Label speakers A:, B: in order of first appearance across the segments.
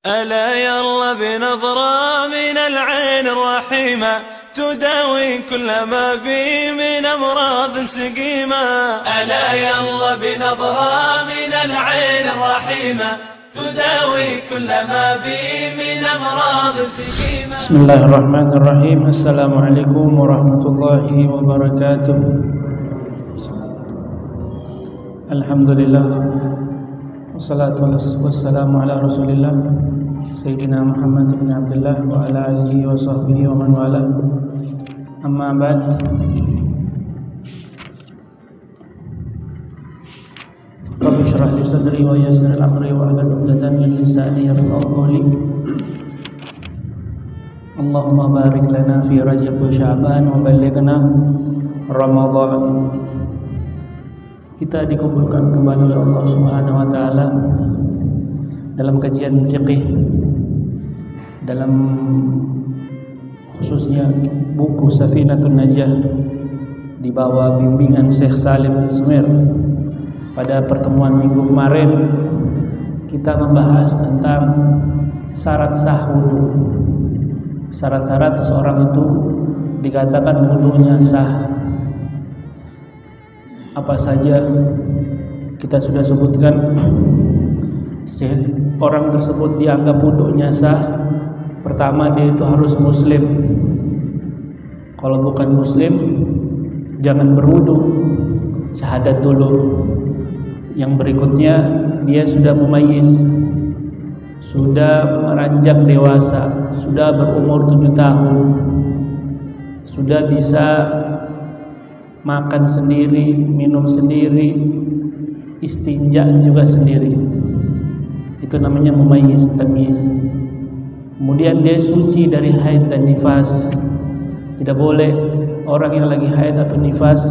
A: ألا يلا بنظرة من العين الرحيمة تداوي كل ما بي من أمراض سقيمة. ألا يلا بنظرة من العين الرحيمة تداوي كل ما بي من أمراض سقيمة.
B: بسم الله الرحمن الرحيم. السلام عليكم ورحمة الله وبركاته. الحمد لله والصلاة والسلام على رسول الله سيدنا محمد بن عبد الله وعلى آله وصحبه ومن والاه. أما بعد، رب اشرح لي صدري ويسر أمري واحلل عقدة من لساني يفقهوا قولي. اللهم بارك لنا في رجب وشعبان وبلغنا Ramadan. Kita dikumpulkan kembali oleh Allah Subhanahu wa taala dalam kajian fikih, dalam khususnya buku Safinatun Najah di bawah bimbingan Syekh Salim Ismail. Pada pertemuan minggu kemarin kita membahas tentang syarat sah wudu. Syarat-syarat seseorang itu dikatakan wudunya sah. Apa saja kita sudah sebutkan. Orang tersebut dianggap wudunya sah. Pertama, dia itu harus muslim. Kalau bukan muslim, jangan berwudu, syahadat dulu. Yang berikutnya, dia sudah mumayyiz, sudah meranjak dewasa, sudah berumur 7 tahun, sudah bisa makan sendiri, minum sendiri, istinja juga sendiri. Itu namanya mumayyiz, tamyiz. Kemudian dia suci dari haid dan nifas. Tidak boleh orang yang lagi haid atau nifas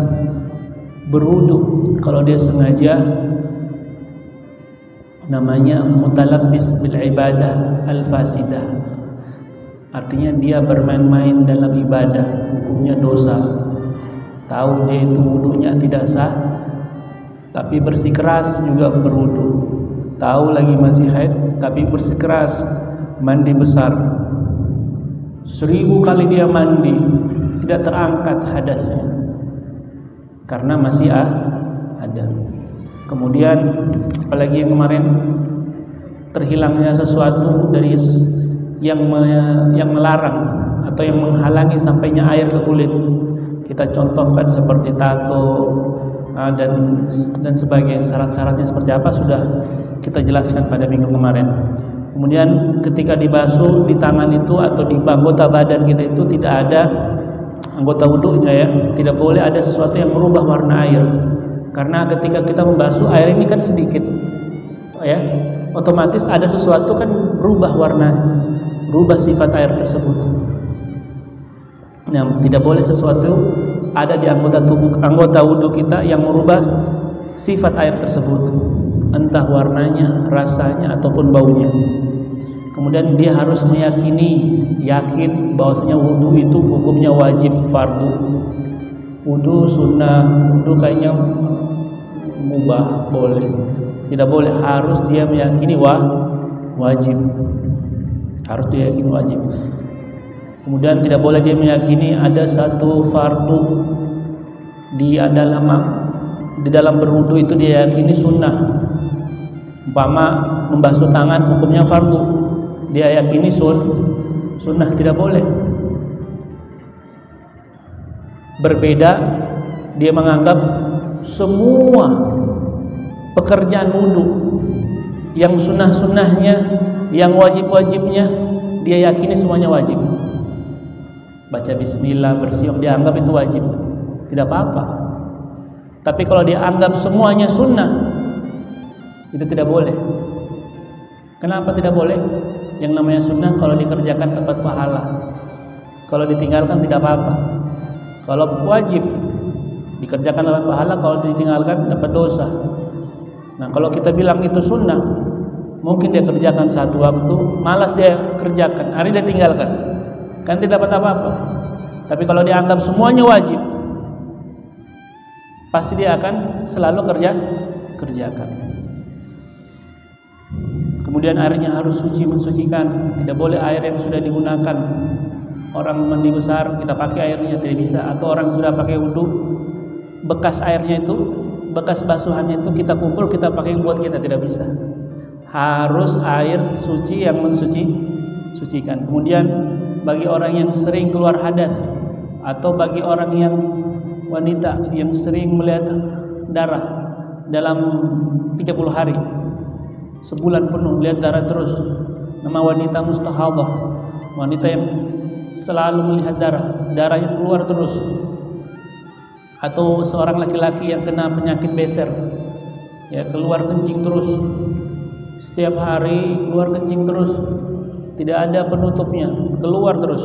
B: berwudu. Kalau dia sengaja, namanya mutalabbis bil ibadah al-fasidah. Artinya dia bermain-main dalam ibadah, hukumnya dosa. Tahu dia itu wudunya tidak sah, tapi bersikeras juga berwudu. Tahu lagi masih haid, tapi bersikeras mandi besar. 1000 kali dia mandi, tidak terangkat hadasnya karena masih ada. Kemudian apalagi yang kemarin, terhilangnya sesuatu dari yang melarang atau yang menghalangi sampainya air ke kulit. Kita contohkan seperti tato dan sebagainya. Syarat-syaratnya seperti apa sudah kita jelaskan pada minggu kemarin. Kemudian ketika dibasuh di tangan itu atau di anggota badan kita itu tidak ada anggota wudunya ya. Tidak boleh ada sesuatu yang merubah warna air. Karena ketika kita membasuh, air ini kan sedikit ya, otomatis ada sesuatu kan berubah warnanya, berubah sifat air tersebut. Nah, tidak boleh sesuatu ada di anggota wudu kita yang merubah sifat air tersebut, entah warnanya, rasanya ataupun baunya. Kemudian dia harus yakin bahwasanya wudu itu hukumnya wajib, fardu. Wudu sunnah, wudu kayaknya mubah, boleh. Tidak boleh, harus dia meyakini wajib. Harus dia yakini wajib. Kemudian tidak boleh dia meyakini ada satu fardu di dalam berwudu itu dia yakini sunnah. Umpama membasuh tangan hukumnya fardu, dia yakini sunnah, tidak boleh. Berbeda, dia menganggap semua pekerjaan wudu yang sunnah-sunnahnya, yang wajib-wajibnya, dia yakini semuanya wajib. Baca bismillah, bersiap, dia anggap itu wajib, tidak apa-apa. Tapi kalau dia anggap semuanya sunnah, itu tidak boleh. Kenapa tidak boleh? Yang namanya sunnah kalau dikerjakan dapat pahala, kalau ditinggalkan tidak apa-apa. Kalau wajib dikerjakan dapat pahala, kalau ditinggalkan dapat dosa. Nah, kalau kita bilang itu sunnah, mungkin dia kerjakan satu waktu, malas dia kerjakan, hari dia tinggalkan, kan tidak dapat apa-apa. Tapi kalau dianggap semuanya wajib, pasti dia akan selalu kerjakan. Kemudian airnya harus suci, mensucikan. Tidak boleh air yang sudah digunakan. Orang mandi besar kita pakai airnya, tidak bisa. Atau orang sudah pakai wudu, bekas airnya itu, bekas basuhannya itu kita kumpul, kita pakai buat kita, tidak bisa. Harus air suci yang mensucikan. Kemudian bagi orang yang sering keluar hadas, atau bagi orang yang wanita yang sering melihat darah dalam 30 hari, sebulan penuh lihat darah terus, nama wanita mustahadah, wanita yang selalu melihat darahnya keluar terus. Atau seorang laki-laki yang kena penyakit beser, ya, keluar kencing terus, setiap hari keluar kencing terus, tidak ada penutupnya, keluar terus,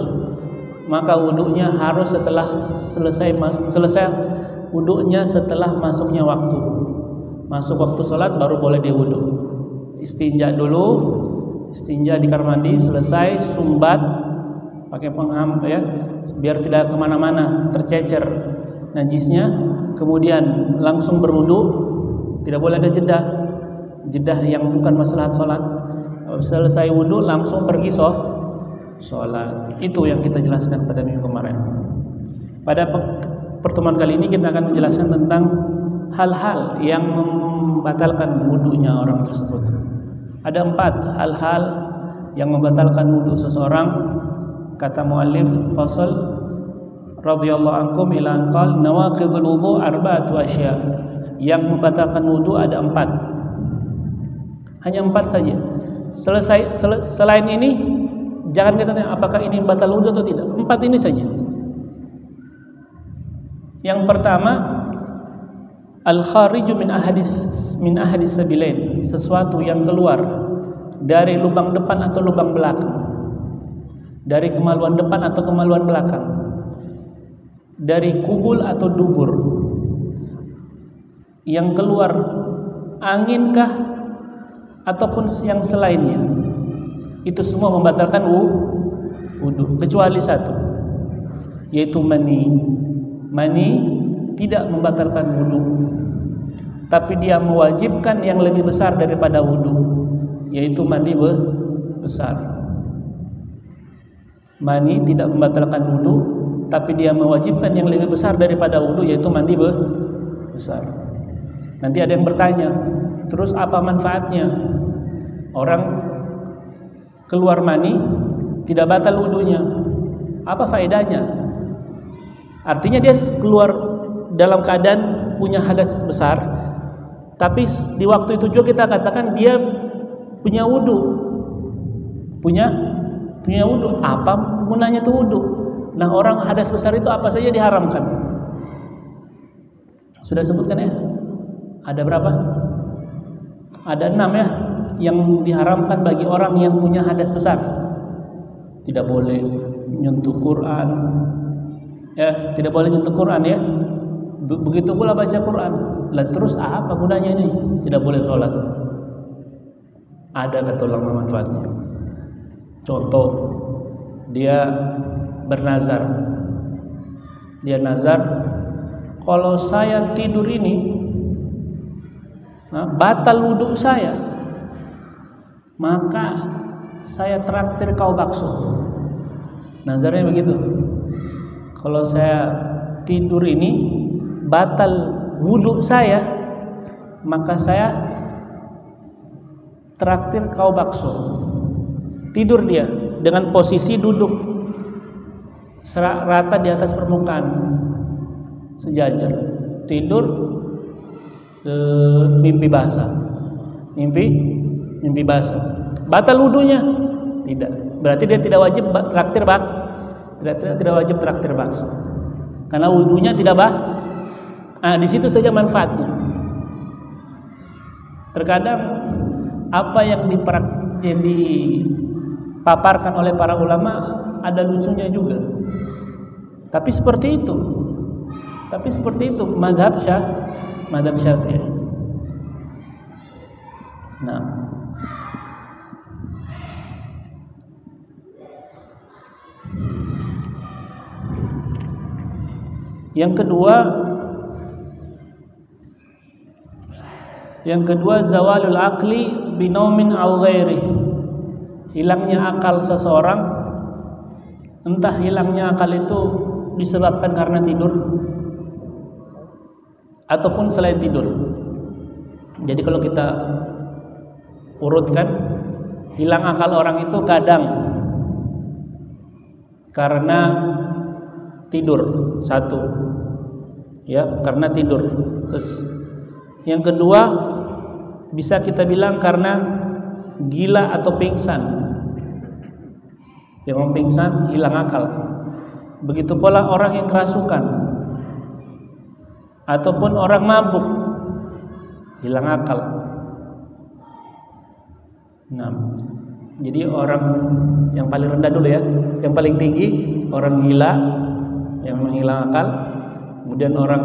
B: maka wudunya harus selesai wudunya setelah masuknya waktu. Masuk waktu sholat baru boleh dia wudu. Istinja dulu, istinja di kamar mandi, selesai sumbat pakai pengham, ya, biar tidak kemana-mana tercecer najisnya. Kemudian langsung berwudu, tidak boleh ada jedah yang bukan masalah sholat. Selesai wudu langsung pergi sholat. Itu yang kita jelaskan pada minggu kemarin. Pada pertemuan kali ini kita akan menjelaskan tentang hal-hal yang membatalkan wudunya orang tersebut. Ada 4 hal-hal yang membatalkan wudu seseorang. Kata muallif fasal radhiyallahu ankum ila anqal nawaqidul wudu arba'atu asya. Yang membatalkan wudu ada 4. Hanya 4 saja. Selain ini jangan kita tanya apakah ini batal wudu atau tidak. 4 ini saja. Yang pertama, al-khariju min ahadis sabilain, sesuatu yang keluar dari lubang depan atau lubang belakang, dari kemaluan depan atau kemaluan belakang, dari kubul atau dubur, yang keluar anginkah ataupun yang selainnya, itu semua membatalkan wudu, kecuali satu, yaitu mani. Mani tidak membatalkan wudu, tapi dia mewajibkan yang lebih besar daripada wudu, yaitu mandi besar. Mani tidak membatalkan wudu, tapi dia mewajibkan yang lebih besar daripada wudu, yaitu mandi besar. Nanti ada yang bertanya, terus apa manfaatnya? Orang keluar mani tidak batal wudunya, apa faedahnya? Artinya dia keluar dalam keadaan punya hadas besar, tapi di waktu itu juga kita katakan dia punya wudu, punya wudu. Apa gunanya itu wudu? Nah, orang hadas besar itu apa saja diharamkan? Sudah sebutkan ya? Ada berapa? Ada 6 ya, yang diharamkan bagi orang yang punya hadas besar. Tidak boleh menyentuh Quran, ya, tidak boleh nyentuh Quran, ya. Begitu pula baca Quran. Lah terus apa gunanya ini? Tidak boleh sholat. Ada kata ulama manfaatnya. Contoh, dia bernazar. Dia nazar, kalau saya tidur ini batal wudhu saya, maka saya traktir kau bakso. Nazarnya begitu. Kalau saya tidur ini batal wudhu saya, maka saya traktir kau bakso. Tidur dia dengan posisi duduk rata di atas permukaan sejajar. Tidur, mimpi basah. Mimpi basah. Batal wudhunya? Tidak. Berarti dia tidak wajib traktir tidak wajib traktir bakso. Karena wudhunya tidak di situ saja manfaatnya. Terkadang apa yang dipaparkan oleh para ulama ada lucunya juga. Tapi seperti itu mazhab Syafi'i. Nah, yang kedua zawalul aqli binaumin aw ghairi, hilangnya akal seseorang, entah hilangnya akal itu disebabkan karena tidur ataupun selain tidur. Jadi kalau kita urutkan, hilang akal orang itu kadang karena tidur, satu, ya, karena tidur. Terus yang kedua bisa kita bilang karena gila atau pingsan. Yang pingsan hilang akal. Begitu pula orang yang kerasukan ataupun orang mabuk hilang akal. Nah, jadi orang yang paling rendah dulu ya, yang paling tinggi orang gila yang menghilang akal, kemudian orang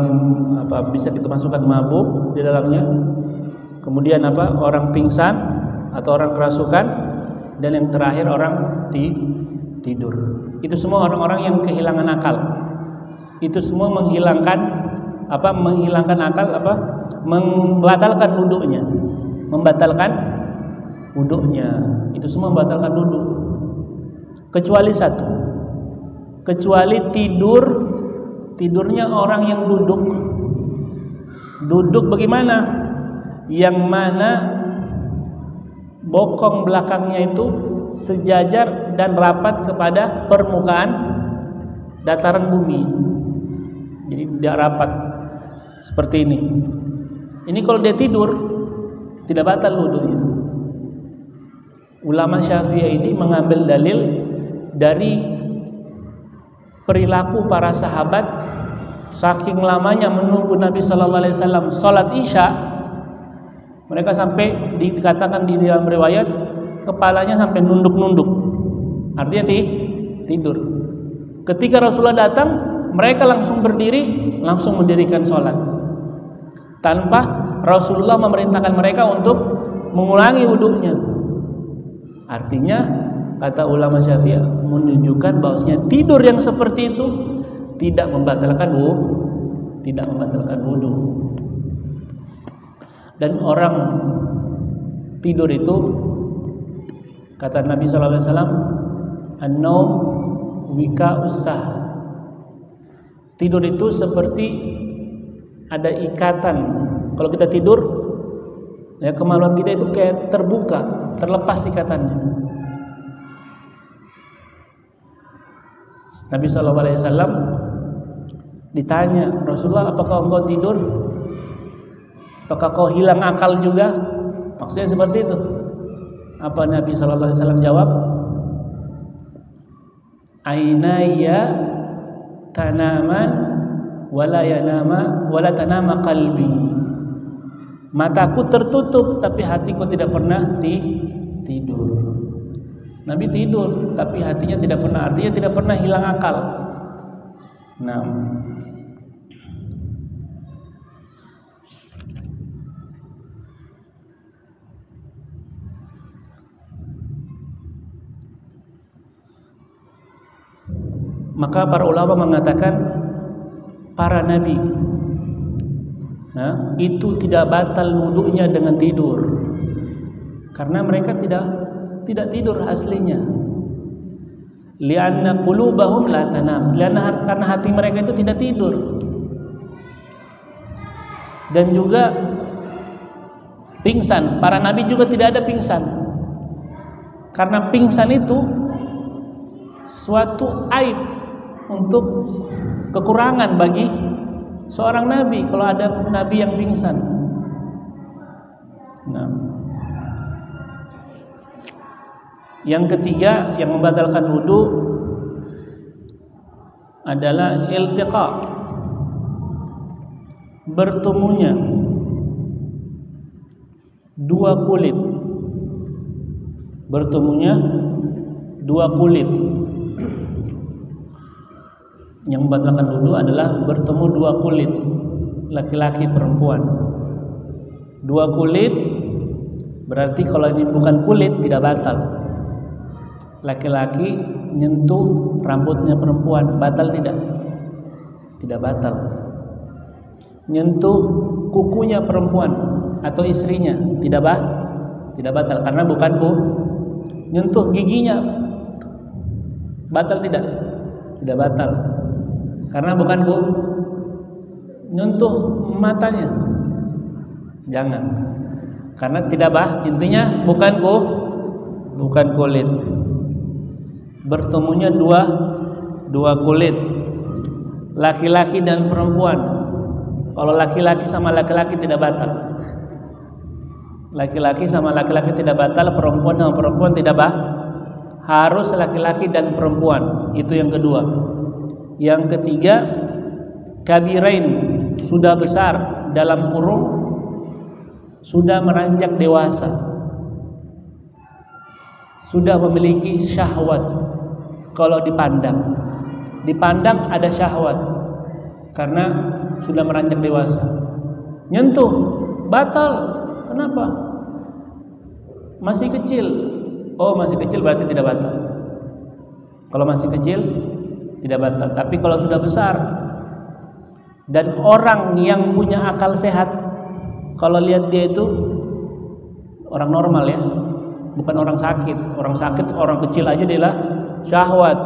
B: bisa kita masukkan mabuk di dalamnya, kemudian orang pingsan atau orang kerasukan, dan yang terakhir orang tidur. Itu semua orang-orang yang kehilangan akal. Itu semua menghilangkan akal, membatalkan wudhunya. Itu semua membatalkan wudhu. Kecuali satu. Kecuali tidurnya orang yang duduk. Duduk bagaimana? Yang mana bokong belakangnya itu sejajar dan rapat kepada permukaan dataran bumi. Jadi tidak rapat seperti ini. Ini kalau dia tidur tidak batal wudunya. Ulama Syafi'i ini mengambil dalil dari perilaku para sahabat saking lamanya menunggu Nabi sallallahu alaihi wasallam salat Isya. Mereka sampai dikatakan di dalam riwayat kepalanya sampai nunduk-nunduk. Artinya tidur. Ketika Rasulullah datang, mereka langsung berdiri, langsung mendirikan sholat, tanpa Rasulullah memerintahkan mereka untuk mengulangi wudhunya. Artinya, kata ulama Syafi'i menunjukkan bahwasanya tidur yang seperti itu tidak membatalkan wudhu. Dan orang tidur itu, kata Nabi sallallahu alaihi wasallam, an-naum wika'us sah. Tidur itu seperti ada ikatan. Kalau kita tidur, ya, kemaluan kita itu kayak terbuka, terlepas ikatannya. Nabi sallallahu alaihi wasallam ditanya, Rasulullah, apakah engkau tidur? Apakah kau hilang akal juga? Maksudnya seperti itu. Apa Nabi sallallahu alaihi wasallam jawab? Ainaya tanaman wala tanama qalbi. Mataku tertutup tapi hatiku tidak pernah tidur. Nabi tidur tapi hatinya tidak pernah, artinya tidak pernah hilang akal. Nah, maka para ulama mengatakan para nabi itu tidak batal wudunya dengan tidur, karena mereka tidak tidur aslinya. Lianna qulubahum la tanam, karena hati mereka itu tidak tidur. Dan juga pingsan, para nabi juga tidak ada pingsan, karena pingsan itu suatu aib untuk kekurangan bagi seorang nabi kalau ada nabi yang pingsan. Nah, yang ketiga yang membatalkan wudu adalah iltiqa, bertemunya dua kulit. Yang membatalkan wudu adalah bertemu dua kulit, laki-laki perempuan. Dua kulit berarti kalau ini bukan kulit tidak batal. Laki-laki nyentuh rambutnya perempuan batal tidak? Tidak batal. Nyentuh kukunya perempuan atau istrinya Tidak batal karena bukan ku nyentuh giginya. Batal tidak? Tidak batal. Karena bukan ku nyentuh matanya. Jangan. Karena tidak intinya bukan kulit. Bertemunya dua kulit. Laki-laki dan perempuan. Kalau laki-laki sama laki-laki tidak batal. Laki-laki sama laki-laki tidak batal, perempuan sama perempuan tidak harus laki-laki dan perempuan. Itu yang kedua. Yang ketiga, kabirain, sudah besar, dalam kurung sudah meranjak dewasa, sudah memiliki syahwat. Kalau dipandang ada syahwat karena sudah meranjak dewasa. Nyentuh batal. Kenapa? Masih kecil. Oh, masih kecil berarti tidak batal. Kalau masih kecil tidak batal. Tapi kalau sudah besar dan orang yang punya akal sehat, kalau lihat dia itu orang normal ya, bukan orang sakit. Orang sakit, orang kecil aja dia lah syahwat.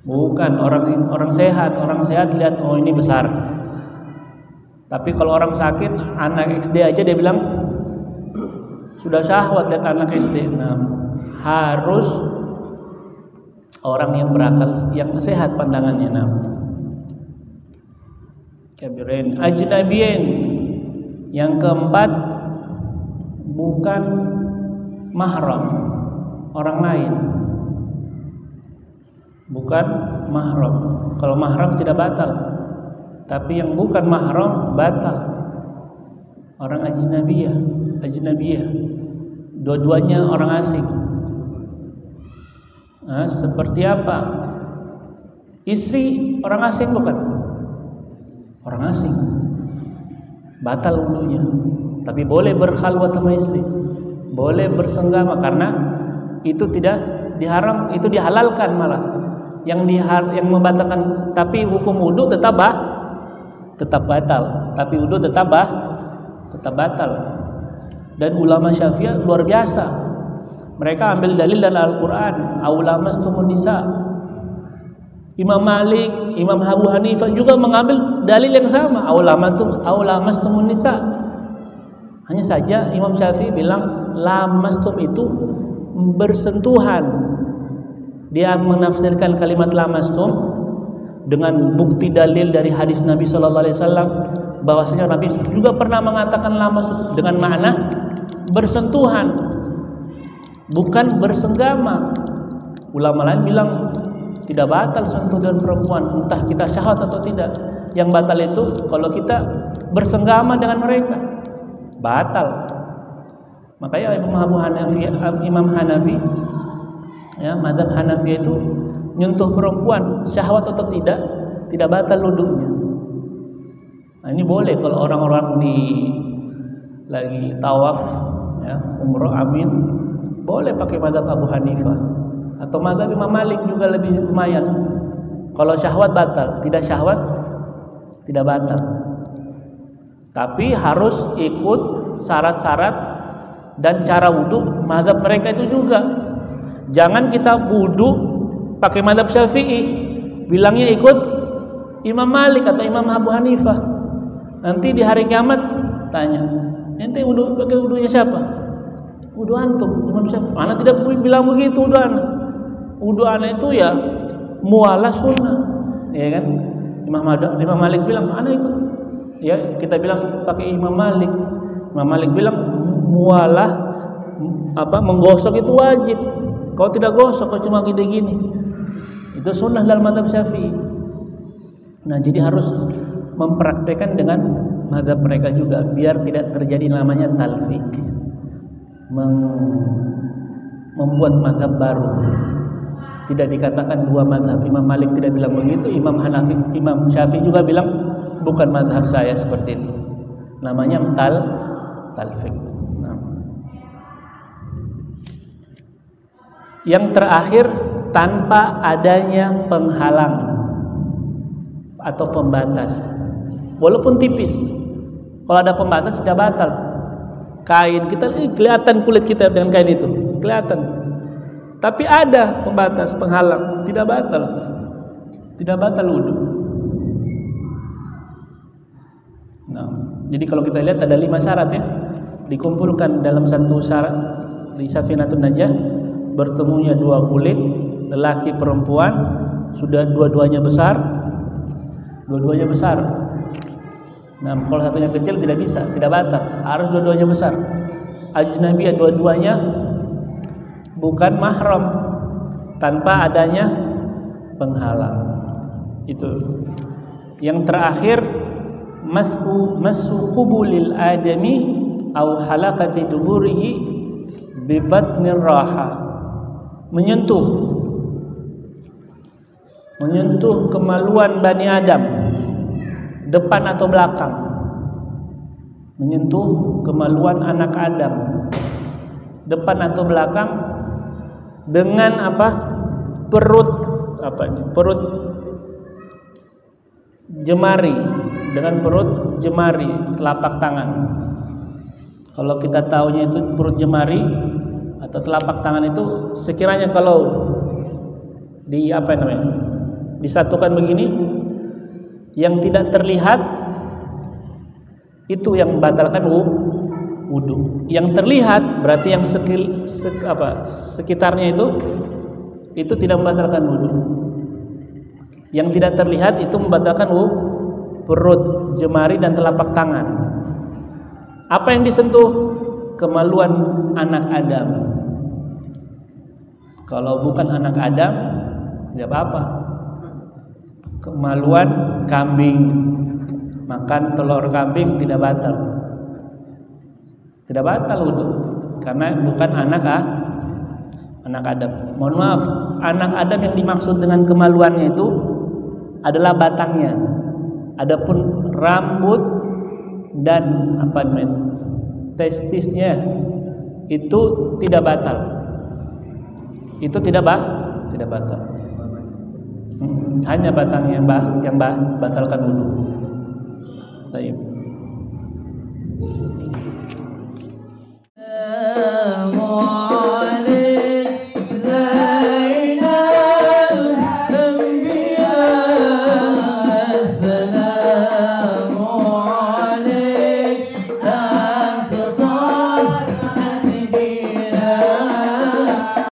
B: Bukan orang sehat. Orang sehat lihat, oh ini besar. Tapi kalau orang sakit, anak SD aja dia bilang sudah syahwat lihat anak SD. Nah, harus orang yang berakal, yang sehat pandangannya. Nah, kabirin, ajnabiyin. Yang keempat, bukan mahram, orang lain. Bukan mahram. Kalau mahram tidak batal. Tapi yang bukan mahram batal. Orang ajnabiyah. Dua-duanya orang asing. Nah, seperti apa? Istri orang asing bukan? Orang asing. Batal wudunya. Tapi boleh berkhalwat sama istri. Boleh bersenggama karena itu tidak diharam, itu dihalalkan malah. Yang membatalkan, tapi hukum wudu tetap batal, tapi wudu tetap batal. Dan ulama Syafi'iyah luar biasa. Mereka ambil dalil dari Al-Qur'an, aulamastumun nisa. Imam Malik, Imam Abu Hanifah juga mengambil dalil yang sama, aulamastumun nisa. Hanya saja Imam Syafi'i bilang lamastum itu bersentuhan. Dia menafsirkan kalimat lamastum dengan bukti dalil dari hadis Nabi Sallallahu Alaihi Wasallam bahwasanya Nabi juga pernah mengatakan lamastum dengan makna bersentuhan, bukan bersenggama. Ulama lain bilang tidak batal sentuh dengan perempuan, entah kita syahwat atau tidak. Yang batal itu kalau kita bersenggama dengan mereka, batal. Makanya Imam Hanafi, ya, mazhab Hanafi itu nyentuh perempuan syahwat atau tidak batal wudunya. Nah, ini boleh kalau orang-orang lagi tawaf, ya, umroh, amin, boleh pakai mazhab Abu Hanifah atau mazhab Imam Malik juga lebih lumayan. Kalau syahwat batal, tidak syahwat tidak batal. Tapi harus ikut syarat-syarat dan cara wudu mazhab mereka itu juga. Jangan kita wudu pakai mazhab Syafi'i, bilangnya ikut Imam Malik atau Imam Abu Hanifah. Nanti di hari kiamat tanya, ente wudu pakai wudunya siapa? Wudu antum, Imam Syafi'i. Ana tidak bilang begitu wudu ana. Wudu ana itu ya mualah sunnah, ya kan? Imam Malik bilang ana ikut. Ya, kita bilang pakai Imam Malik. Imam Malik bilang mualah menggosok itu wajib. Kalau tidak gosok, kalau cuma gini-gini, itu sunnah dalam mazhab Syafi'i. Nah, jadi harus mempraktekkan dengan mazhab mereka juga biar tidak terjadi namanya talfik, membuat mazhab baru. Tidak dikatakan dua mazhab. Imam Malik tidak bilang begitu, Imam Syafi'i juga bilang bukan mazhab saya seperti itu. Namanya talfik. Nah. Yang terakhir, tanpa adanya penghalang atau pembatas, walaupun tipis. Kalau ada pembatas tidak batal. kain, kita kelihatan kulit kita dengan kain itu, kelihatan. Tapi ada pembatas, penghalang, tidak batal wudu. Nah, jadi kalau kita lihat ada 5 syarat ya, dikumpulkan dalam satu syarat di Safinatun Najah, bertemunya 2 kulit, lelaki perempuan, sudah dua-duanya besar. Nah, kalau satunya kecil tidak bisa, tidak batal, harus dua-duanya besar. Ajnabiyah, dua-duanya bukan mahram, tanpa adanya penghalang. Itu. Yang terakhir, masku qubulil adami au halaqati duburihi bi batnir raha. Menyentuh kemaluan Bani Adam, depan atau belakang. Menyentuh kemaluan anak Adam, depan atau belakang, dengan apa? Perut jemari, dengan perut jemari telapak tangan. Kalau kita tahunya itu perut jemari atau telapak tangan itu, sekiranya kalau disatukan begini, yang tidak terlihat itu yang membatalkan wudu. Yang terlihat berarti yang sekitarnya itu tidak membatalkan wudu. Yang tidak terlihat itu membatalkan perut, jemari dan telapak tangan. Apa yang disentuh? Kemaluan anak Adam. Kalau bukan anak Adam, tidak apa-apa. Kemaluan kambing, makan telur kambing tidak batal. Tidak batal wudu, karena bukan anak Adam. Mohon maaf, anak Adam yang dimaksud dengan kemaluannya itu adalah batangnya. Adapun rambut dan testisnya itu tidak batal. Itu tidak batal. Hanya batangnya yang batalkan wudu.